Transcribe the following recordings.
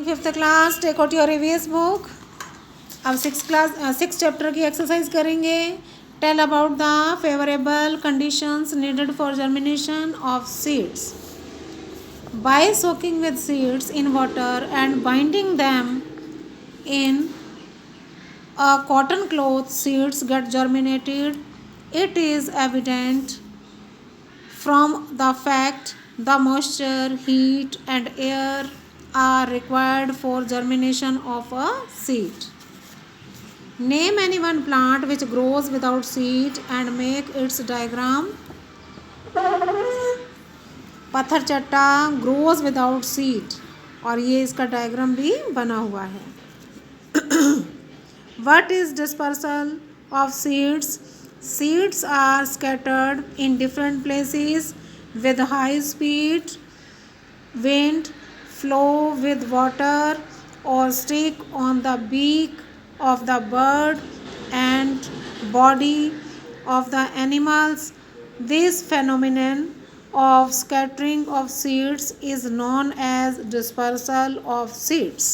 Morning fifth class, take out your EVS book. अब six chapter की exercise करेंगे। Tell about the favourable conditions needed for germination of seeds. By soaking with seeds in water and binding them in a cotton cloth, seeds get germinated. It is evident from the fact the moisture, heat and air are required for germination of a seed. Name any one plant which grows without seed and make its diagram. पत्थर चट्टा grows without seed और ये इसका diagram भी बना हुआ है। What is dispersal of seeds? Seeds are scattered in different places with high speed wind, flow with water or stick on the beak of the bird and body of the animals. This phenomenon of scattering of seeds is known as dispersal of seeds.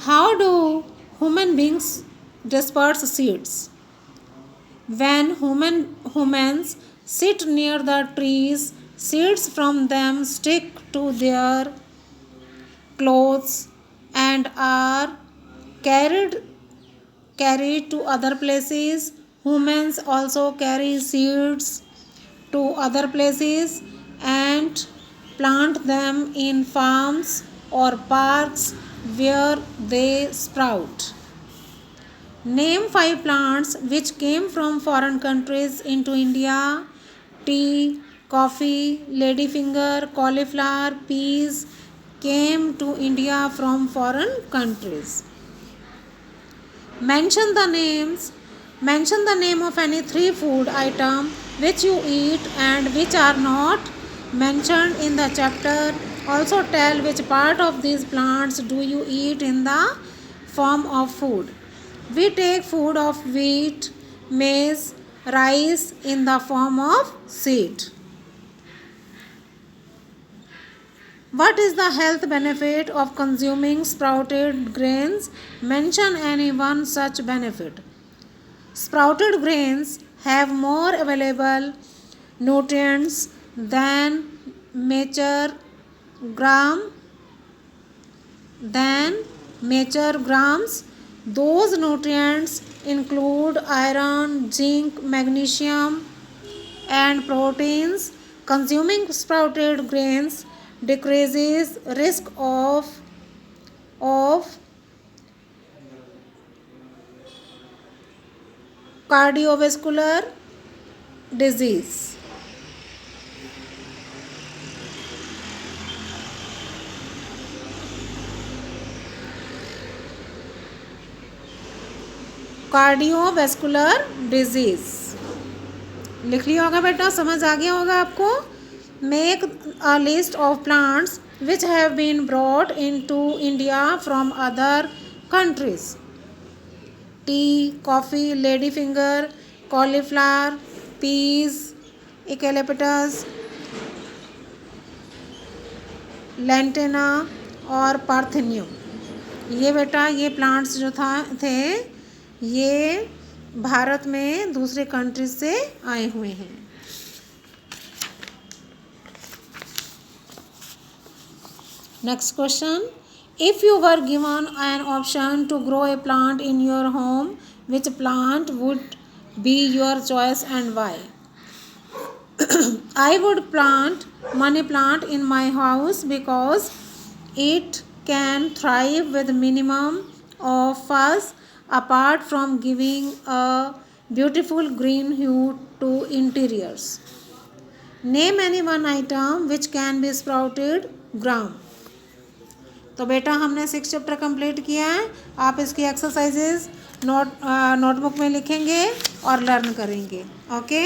How do human beings disperse seeds? When humans sit near the trees, seeds from them stick to their clothes and are carried to other places. Humans also carry seeds to other places and plant them in farms or parks where they sprout. Name 5 plants which came from foreign countries into India. Tea, coffee, ladyfinger, cauliflower, peas came to India from foreign countries. Mention the name of any 3 food item which you eat and which are not mentioned in the chapter. Also tell which part of these plants do you eat in the form of food. We take food of wheat, maize, rice in the form of seed. What is the health benefit of consuming sprouted grains? Mention any one such benefit. Sprouted grains have more available nutrients than mature grams. Those nutrients include iron, zinc, magnesium and proteins. Consuming sprouted grains decreases risk of cardiovascular disease. Cardiovascular disease लिख लिया होगा बेटा, समझ आ गया होगा आपको। Make a list of plants which have been brought in to India from other countries. Tea, coffee, lady finger, cauliflower, peas, eucalyptus, lantana और पार्थेनियम। ये बेटा ये प्लांट्स जो थे ये भारत में दूसरे कंट्रीज से आए हुए हैं। Next question, if you were given an option to grow a plant in your home, which plant would be your choice and why? I would plant money plant in my house because it can thrive with minimum of fuss apart from giving a beautiful green hue to interiors. Name any one item which can be sprouted gram. तो बेटा हमने 6 chapter complete किया है। आप इसकी exercises notebook में लिखेंगे और लर्न करेंगे। ओके।